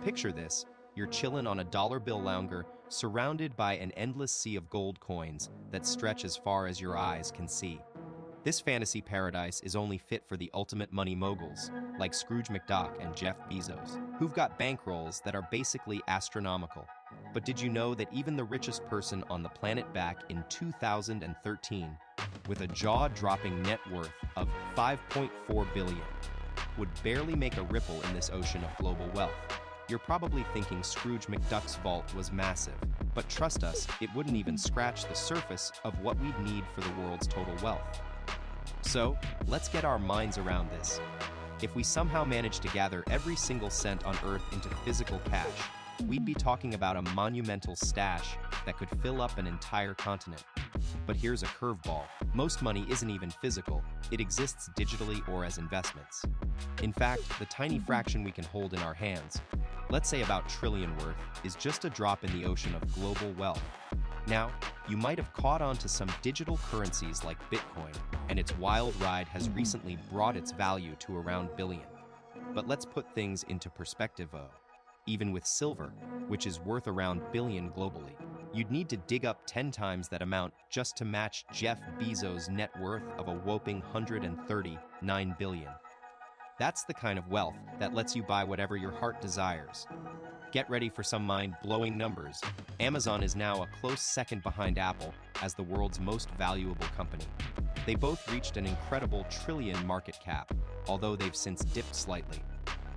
Picture this, you're chillin' on a dollar bill lounger, surrounded by an endless sea of gold coins that stretch as far as your eyes can see. This fantasy paradise is only fit for the ultimate money moguls, like Scrooge McDuck and Jeff Bezos, who've got bankrolls that are basically astronomical. But did you know that even the richest person on the planet back in 2013, with a jaw-dropping net worth of 5.4 billion, would barely make a ripple in this ocean of global wealth? You're probably thinking Scrooge McDuck's vault was massive, but trust us, it wouldn't even scratch the surface of what we'd need for the world's total wealth. So, let's get our minds around this. If we somehow managed to gather every single cent on Earth into physical cash, we'd be talking about a monumental stash that could fill up an entire continent. But here's a curveball. Most money isn't even physical, it exists digitally or as investments. In fact, the tiny fraction we can hold in our hands, let's say about trillion worth, is just a drop in the ocean of global wealth. Now, you might have caught on to some digital currencies like Bitcoin, and its wild ride has recently brought its value to around billion. But let's put things into perspective. Even with silver, which is worth around billion globally, you'd need to dig up 10 times that amount just to match Jeff Bezos' net worth of a whopping 139 billion. That's the kind of wealth that lets you buy whatever your heart desires. Get ready for some mind-blowing numbers. Amazon is now a close second behind Apple as the world's most valuable company. They both reached an incredible trillion market cap, although they've since dipped slightly.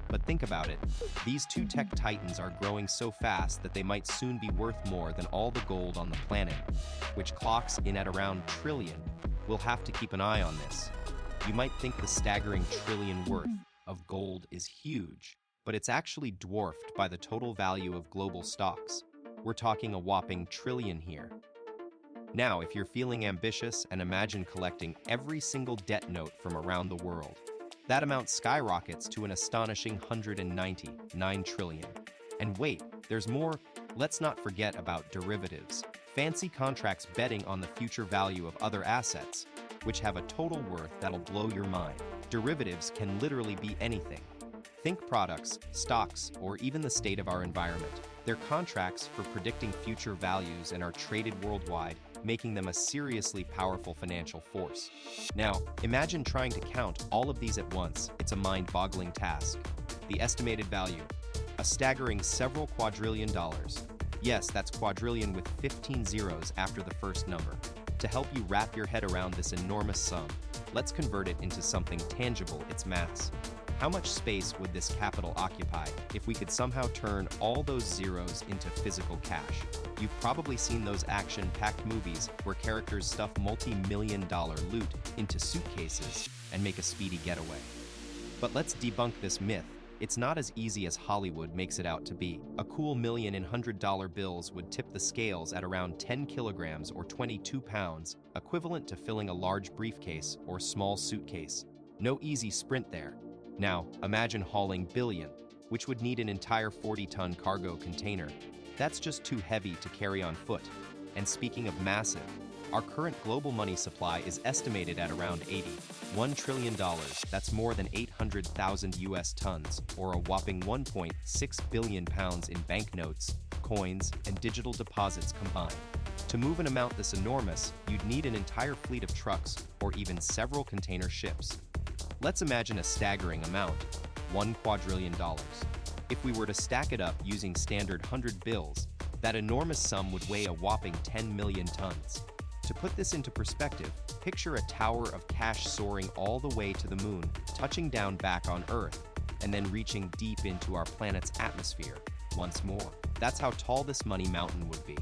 But think about it, these two tech titans are growing so fast that they might soon be worth more than all the gold on the planet, which clocks in at around trillion. We'll have to keep an eye on this. You might think the staggering trillion worth of gold is huge, but it's actually dwarfed by the total value of global stocks. We're talking a whopping trillion here. Now, if you're feeling ambitious and imagine collecting every single debt note from around the world, that amount skyrockets to an astonishing 199 trillion. And wait, there's more. Let's not forget about derivatives, fancy contracts betting on the future value of other assets, which have a total worth that'll blow your mind. Derivatives can literally be anything. Think products, stocks, or even the state of our environment. They're contracts for predicting future values and are traded worldwide, making them a seriously powerful financial force. Now, imagine trying to count all of these at once. It's a mind-boggling task. The estimated value, a staggering several quadrillion dollars. Yes, that's quadrillion with 15 zeros after the first number. To help you wrap your head around this enormous sum, let's convert it into something tangible, its mass. How much space would this capital occupy if we could somehow turn all those zeros into physical cash? You've probably seen those action-packed movies where characters stuff multi-million-dollar loot into suitcases and make a speedy getaway. But let's debunk this myth. It's not as easy as Hollywood makes it out to be. A cool million in $100 bills would tip the scales at around 10 kilograms or 22 pounds, equivalent to filling a large briefcase or small suitcase. No easy sprint there. Now, imagine hauling billion, which would need an entire 40-ton cargo container. That's just too heavy to carry on foot. And speaking of massive, our current global money supply is estimated at around $81 trillion. That's more than 800,000 US tons, or a whopping 1.6 billion pounds in banknotes, coins, and digital deposits combined. To move an amount this enormous, you'd need an entire fleet of trucks, or even several container ships. Let's imagine a staggering amount, $1 quadrillion. If we were to stack it up using standard 100 bills, that enormous sum would weigh a whopping 10 million tons. To put this into perspective, picture a tower of cash soaring all the way to the moon, touching down back on Earth, and then reaching deep into our planet's atmosphere once more. That's how tall this money mountain would be.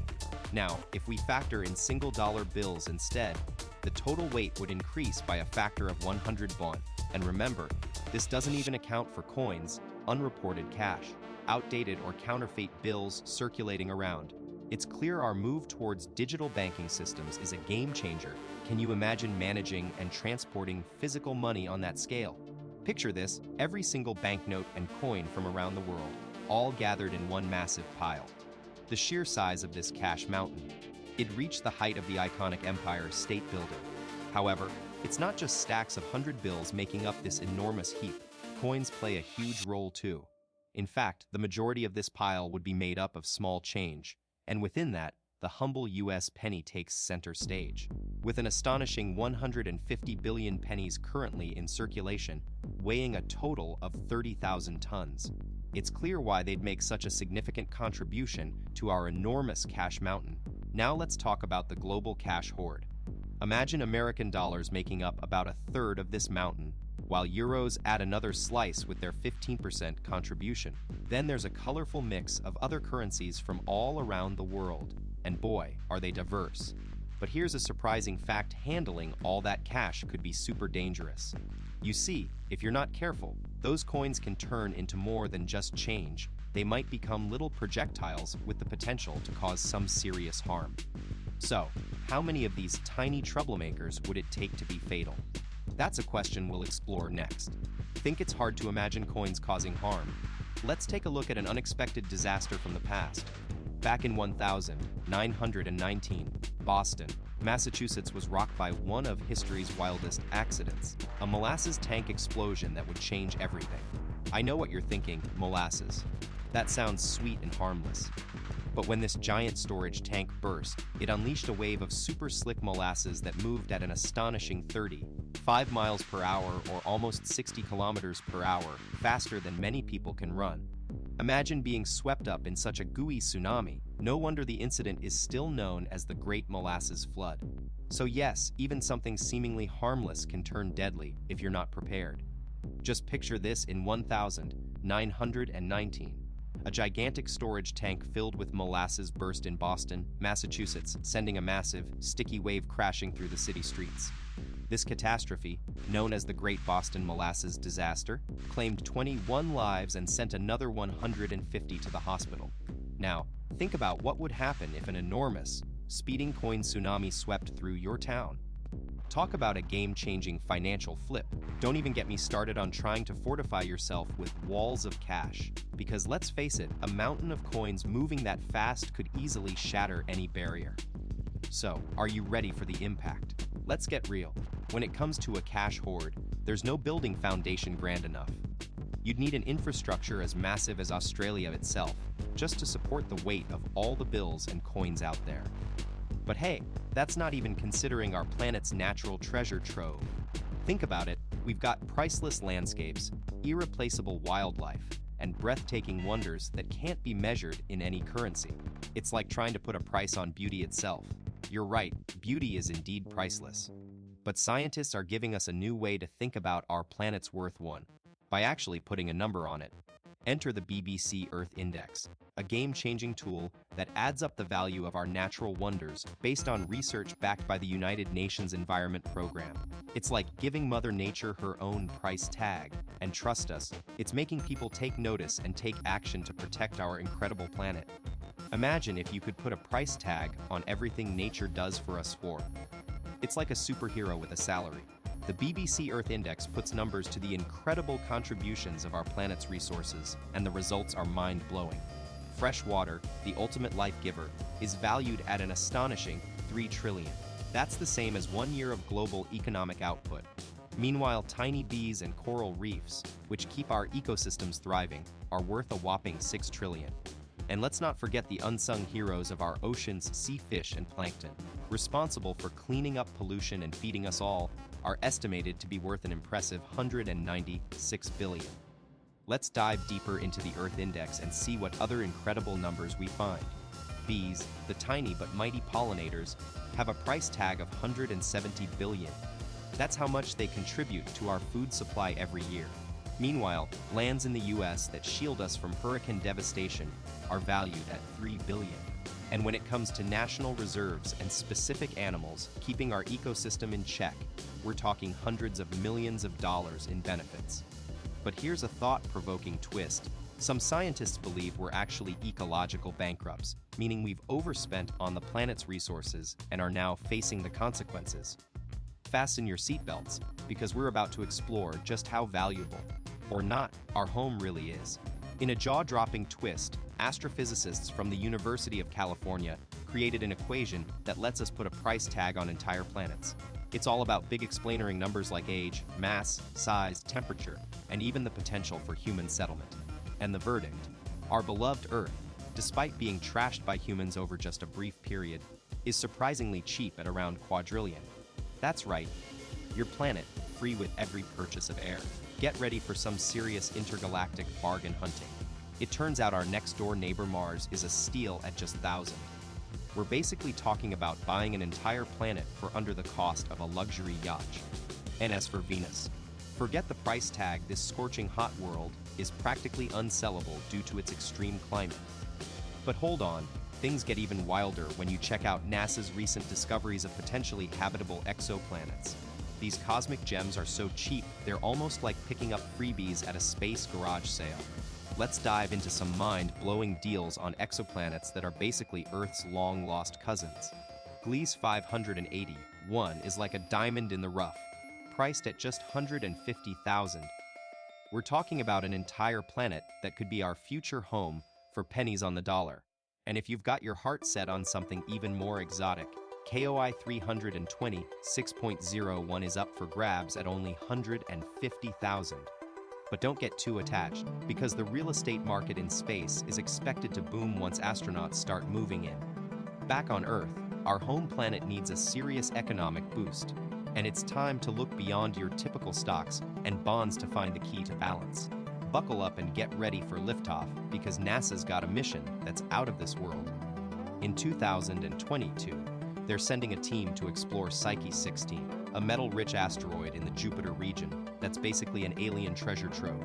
Now, if we factor in single dollar bills instead, the total weight would increase by a factor of 101. And remember, this doesn't even account for coins, unreported cash, outdated or counterfeit bills circulating around. It's clear our move towards digital banking systems is a game changer. Can you imagine managing and transporting physical money on that scale? Picture this, every single banknote and coin from around the world, all gathered in one massive pile. The sheer size of this cash mountain, it reached the height of the iconic Empire State Building. However, it's not just stacks of 100 bills making up this enormous heap. Coins play a huge role too. In fact, the majority of this pile would be made up of small change, and within that, the humble US penny takes center stage. With an astonishing 150 billion pennies currently in circulation, weighing a total of 30,000 tons. It's clear why they'd make such a significant contribution to our enormous cash mountain. Now let's talk about the global cash hoard. Imagine American dollars making up about a third of this mountain, while euros add another slice with their 15% contribution. Then there's a colorful mix of other currencies from all around the world. And boy, are they diverse. But here's a surprising fact: handling all that cash could be super dangerous. You see, if you're not careful, those coins can turn into more than just change. They might become little projectiles with the potential to cause some serious harm. So, how many of these tiny troublemakers would it take to be fatal? That's a question we'll explore next. Think it's hard to imagine coins causing harm? Let's take a look at an unexpected disaster from the past. Back in 1919, Boston, Massachusetts was rocked by one of history's wildest accidents, a molasses tank explosion that would change everything. I know what you're thinking, molasses. That sounds sweet and harmless. But when this giant storage tank burst, it unleashed a wave of super slick molasses that moved at an astonishing 35 miles per hour, or almost 60 kilometers per hour, faster than many people can run. Imagine being swept up in such a gooey tsunami. No wonder the incident is still known as the Great Molasses Flood. So yes, even something seemingly harmless can turn deadly if you're not prepared. Just picture this in 1919. A gigantic storage tank filled with molasses burst in Boston, Massachusetts, sending a massive, sticky wave crashing through the city streets. This catastrophe, known as the Great Boston Molasses Disaster, claimed 21 lives and sent another 150 to the hospital. Now, think about what would happen if an enormous, speeding coin tsunami swept through your town. Talk about a game-changing financial flip. Don't even get me started on trying to fortify yourself with walls of cash. Because let's face it, a mountain of coins moving that fast could easily shatter any barrier. So, are you ready for the impact? Let's get real. When it comes to a cash hoard, there's no building foundation grand enough. You'd need an infrastructure as massive as Australia itself, just to support the weight of all the bills and coins out there. But hey, that's not even considering our planet's natural treasure trove. Think about it, we've got priceless landscapes, irreplaceable wildlife, and breathtaking wonders that can't be measured in any currency. It's like trying to put a price on beauty itself. You're right, beauty is indeed priceless. But scientists are giving us a new way to think about our planet's worth by actually putting a number on it. Enter the BBC Earth Index, a game-changing tool that adds up the value of our natural wonders based on research backed by the United Nations Environment Program. It's like giving Mother Nature her own price tag. And trust us, it's making people take notice and take action to protect our incredible planet. Imagine if you could put a price tag on everything nature does for us. It's like a superhero with a salary. The BBC Earth Index puts numbers to the incredible contributions of our planet's resources, and the results are mind-blowing. Fresh water, the ultimate life giver, is valued at an astonishing $3 trillion. That's the same as 1 year of global economic output. Meanwhile, tiny bees and coral reefs, which keep our ecosystems thriving, are worth a whopping $6 trillion. And let's not forget the unsung heroes of our oceans, sea fish and plankton, responsible for cleaning up pollution and feeding us all, are estimated to be worth an impressive $196 billion. Let's dive deeper into the Earth Index and see what other incredible numbers we find. Bees, the tiny but mighty pollinators, have a price tag of $170 billion. That's how much they contribute to our food supply every year. Meanwhile, lands in the US that shield us from hurricane devastation are valued at $3 billion. And when it comes to national reserves and specific animals keeping our ecosystem in check, we're talking hundreds of millions of dollars in benefits. But here's a thought-provoking twist. Some scientists believe we're actually ecological bankrupts, meaning we've overspent on the planet's resources and are now facing the consequences. Fasten your seatbelts, because we're about to explore just how valuable, or not, our home really is. In a jaw-dropping twist, astrophysicists from the University of California created an equation that lets us put a price tag on entire planets. It's all about big explainering numbers like age, mass, size, temperature, and even the potential for human settlement. And the verdict? Our beloved Earth, despite being trashed by humans over just a brief period, is surprisingly cheap at around quadrillion. That's right, your planet, free with every purchase of air. Get ready for some serious intergalactic bargain hunting. It turns out our next-door neighbor Mars is a steal at just 1,000. We're basically talking about buying an entire planet for under the cost of a luxury yacht. And as for Venus, forget the price tag. This scorching hot world is practically unsellable due to its extreme climate. But hold on, things get even wilder when you check out NASA's recent discoveries of potentially habitable exoplanets. These cosmic gems are so cheap, they're almost like picking up freebies at a space garage sale. Let's dive into some mind-blowing deals on exoplanets that are basically Earth's long-lost cousins. Gliese 581 is like a diamond in the rough, priced at just 150,000. We're talking about an entire planet that could be our future home for pennies on the dollar. And if you've got your heart set on something even more exotic, KOI 320 6.01 is up for grabs at only 150,000. But don't get too attached, because the real estate market in space is expected to boom once astronauts start moving in. Back on Earth, our home planet needs a serious economic boost, and it's time to look beyond your typical stocks and bonds to find the key to balance. Buckle up and get ready for liftoff, because NASA's got a mission that's out of this world. In 2022, they're sending a team to explore Psyche 16, a metal-rich asteroid in the Jupiter region that's basically an alien treasure trove.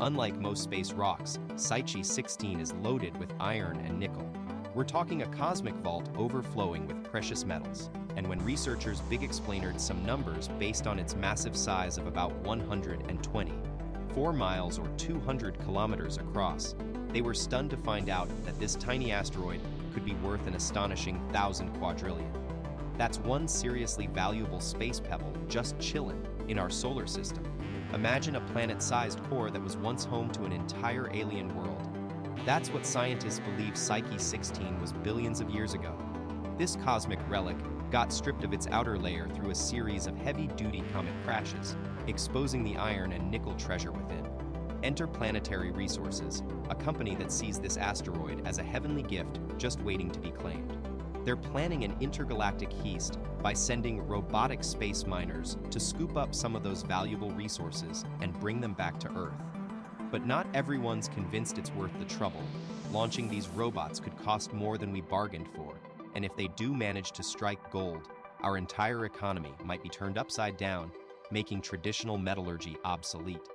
Unlike most space rocks, Psyche 16 is loaded with iron and nickel. We're talking a cosmic vault overflowing with precious metals. And when researchers big explained some numbers based on its massive size of about 124 miles or 200 kilometers across, they were stunned to find out that this tiny asteroid could be worth an astonishing 1,000 quadrillion. That's one seriously valuable space pebble just chillin' in our solar system. Imagine a planet-sized core that was once home to an entire alien world. That's what scientists believe Psyche 16 was billions of years ago. This cosmic relic got stripped of its outer layer through a series of heavy-duty comet crashes, exposing the iron and nickel treasure within. Enter Planetary Resources, a company that sees this asteroid as a heavenly gift just waiting to be claimed. They're planning an intergalactic heist by sending robotic space miners to scoop up some of those valuable resources and bring them back to Earth. But not everyone's convinced it's worth the trouble. Launching these robots could cost more than we bargained for, and if they do manage to strike gold, our entire economy might be turned upside down, making traditional metallurgy obsolete.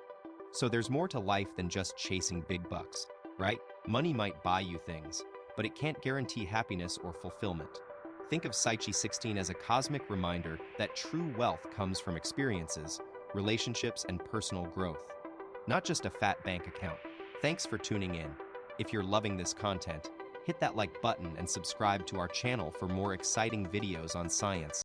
So there's more to life than just chasing big bucks, right? Money might buy you things, but it can't guarantee happiness or fulfillment. Think of Psyche 16 as a cosmic reminder that true wealth comes from experiences, relationships, and personal growth, not just a fat bank account. Thanks for tuning in. If you're loving this content, hit that like button and subscribe to our channel for more exciting videos on science.